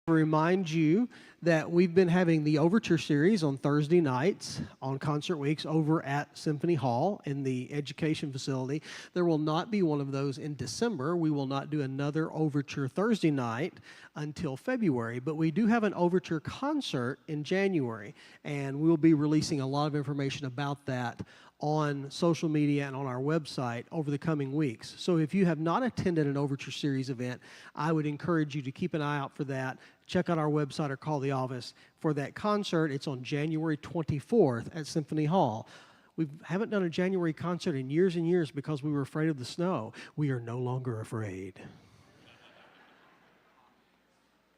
Remind you that we've been having the Overture series on Thursday nights on Concert Weeks over at Symphony Hall in the education facility. There will not be one of those in December. We will not do another Overture Thursday night until February, but we do have an Overture concert in January, and we'll be releasing a lot of information about that on social media and on our website over the coming weeks. So if you have not attended an Overture Series event, I would encourage you to keep an eye out for that. Check out our website or call the office for that concert. It's on January 24th at Symphony Hall. We haven't done a January concert in years and years because we were afraid of the snow. We are no longer afraid.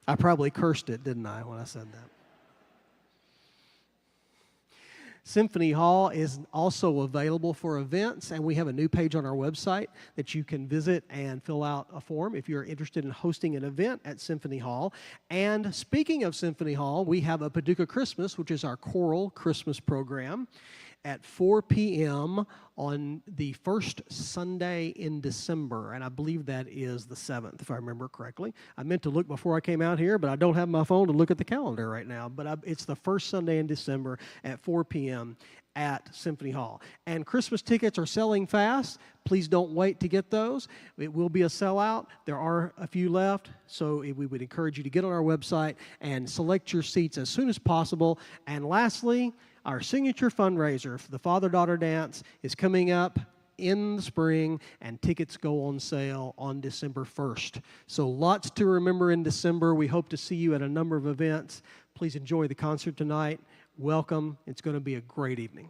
I probably cursed it, didn't I, when I said that? Symphony Hall is also available for events, and we have a new page on our website that you can visit and fill out a form if you're interested in hosting an event at Symphony Hall. And speaking of Symphony Hall, we have a Paducah Christmas, which is our choral Christmas program, at 4 p.m. on the first Sunday in December, and I believe that is the 7th, if I remember correctly. I meant to look before I came out here, but I don't have my phone to look at the calendar right now. But it's the first Sunday in December at 4 p.m. at Symphony Hall. And Christmas tickets are selling fast. Please don't wait to get those. It will be a sellout. There are a few left, so we would encourage you to get on our website and select your seats as soon as possible. And lastly, our signature fundraiser for the Father-Daughter Dance is coming up in the spring, and tickets go on sale on December 1st. So lots to remember in December. We hope to see you at a number of events. Please enjoy the concert tonight. Welcome. It's going to be a great evening.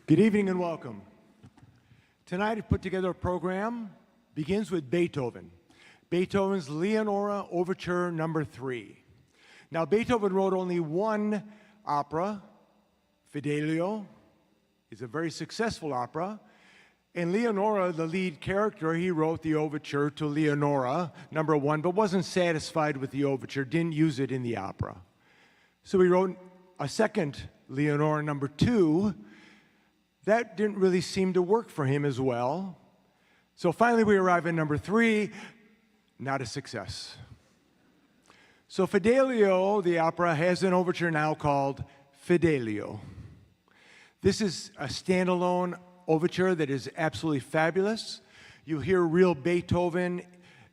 Good evening and welcome. Tonight I've put together a program, begins with Beethoven. Beethoven's Leonora Overture Number 3. Now Beethoven wrote only one opera, Fidelio. It's a very successful opera. And Leonora, the lead character, he wrote the overture to Leonora, number 1, but wasn't satisfied with the overture, didn't use it in the opera. So he wrote a second Leonora number 2. That didn't really seem to work for him as well. So finally we arrive at number 3, not a success. So Fidelio, the opera, has an overture now called Fidelio. This is a standalone overture that is absolutely fabulous. You hear real Beethoven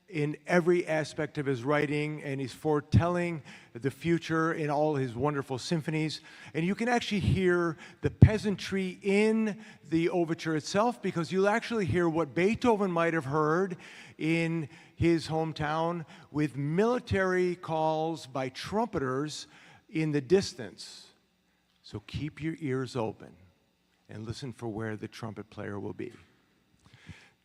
in every aspect of his writing, and he's foretelling the future in all his wonderful symphonies. And you can actually hear the peasantry in the overture itself, because you'll actually hear what Beethoven might have heard in his hometown with military calls by trumpeters in the distance. So keep your ears open and listen for where the trumpet player will be.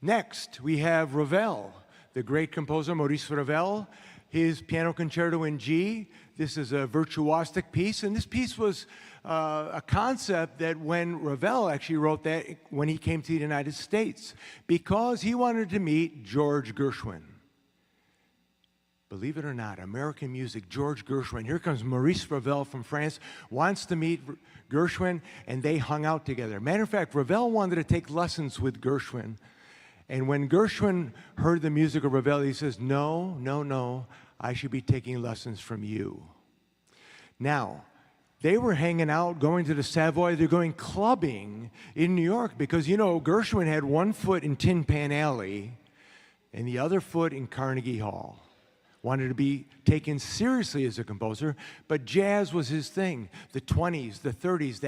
Next, we have Ravel, the great composer Maurice Ravel. his Piano Concerto in G. This is a virtuosic piece, and this piece was a concept that when Ravel actually wrote that when he came to the United States, because he wanted to meet George Gershwin. Believe it or not, American music, George Gershwin. Here comes Maurice Ravel from France, wants to meet Gershwin, and they hung out together. Matter of fact, Ravel wanted to take lessons with Gershwin. And when Gershwin heard the music of Ravel, he says, no, no, no, I should be taking lessons from you. Now, they were hanging out, going to the Savoy, they're going clubbing in New York because, you know, Gershwin had one foot in Tin Pan Alley and the other foot in Carnegie Hall. Wanted to be taken seriously as a composer, but jazz was his thing. The 20s, the 30s,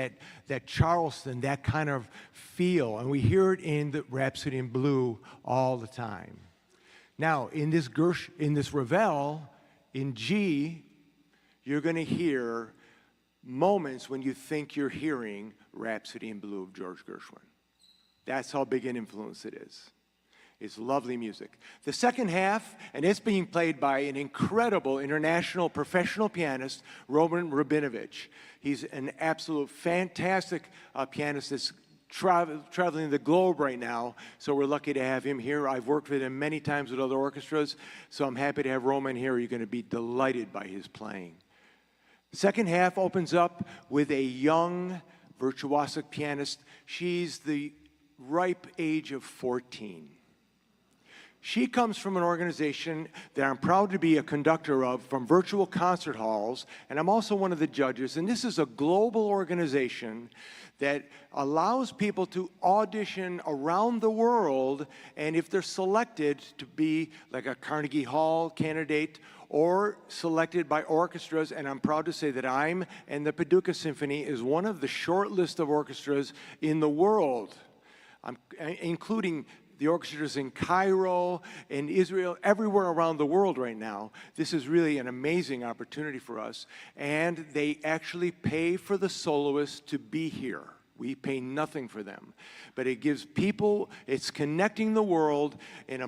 that Charleston, that kind of feel, and we hear it in the Rhapsody in Blue all the time. Now, in this Ravel, in G, you're going to hear moments when you think you're hearing Rhapsody in Blue of George Gershwin. That's how big an influence it is. It's lovely music. The second half, and it's being played by an incredible international professional pianist, Roman Rabinovich. He's an absolute fantastic pianist that's traveling the globe right now, so we're lucky to have him here. I've worked with him many times with other orchestras, so I'm happy to have Roman here. You're going to be delighted by his playing. The second half opens up with a young virtuosic pianist. She's the ripe age of 14. She comes from an organization that I'm proud to be a conductor of, from Virtual Concert Halls, and I'm also one of the judges. And this is a global organization that allows people to audition around the world, and if they're selected to be like a Carnegie Hall candidate or selected by orchestras, and I'm proud to say that I'm and the Paducah Symphony is one of the short list of orchestras in the world, including the orchestras in Cairo, in Israel, everywhere around the world right now. This is really an amazing opportunity for us. And they actually pay for the soloists to be here. We pay nothing for them. But it gives people, it's connecting the world in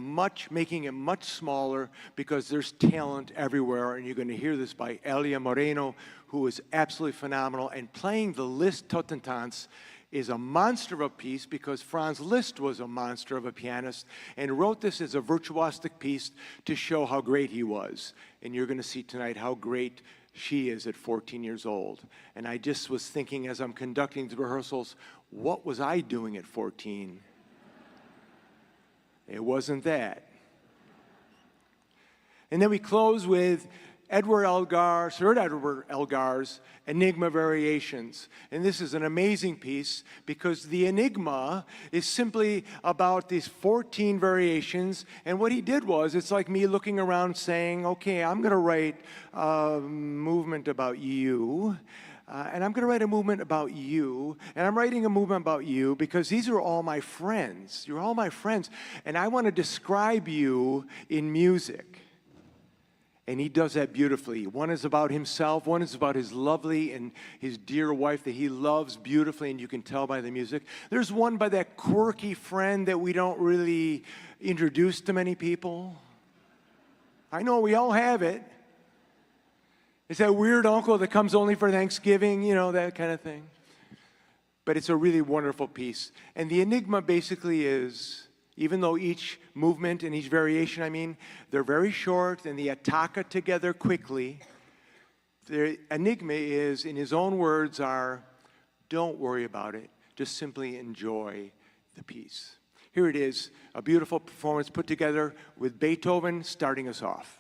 making it much smaller because there's talent everywhere. And you're going to hear this by Ayla Moreno, who is absolutely phenomenal. And playing the Liszt Totentanz is a monster of a piece because Franz Liszt was a monster of a pianist and wrote this as a virtuosic piece to show how great he was. And you're going to see tonight how great she is at 14 years old. And I just was thinking as I'm conducting the rehearsals, what was I doing at 14? It wasn't that. And then we close with Sir Edward Elgar's Enigma Variations. And this is an amazing piece because the Enigma is simply about these 14 variations. And what he did was, it's like me looking around saying, okay, I'm going to write a movement about you. And I'm going to write a movement about you. And I'm writing a movement about you because these are all my friends. You're all my friends. And I want to describe you in music. And he does that beautifully. One is about himself. One is about his lovely and his dear wife that he loves beautifully, and you can tell by the music. There's one by that quirky friend that we don't really introduce to many people. I know we all have it. It's that weird uncle that comes only for Thanksgiving, you know, that kind of thing. But it's a really wonderful piece. And the Enigma basically is, even though each movement and each variation, they're very short and they attacca together quickly, the Enigma is, in his own words, don't worry about it, just simply enjoy the piece. Here it is, a beautiful performance put together with Beethoven starting us off.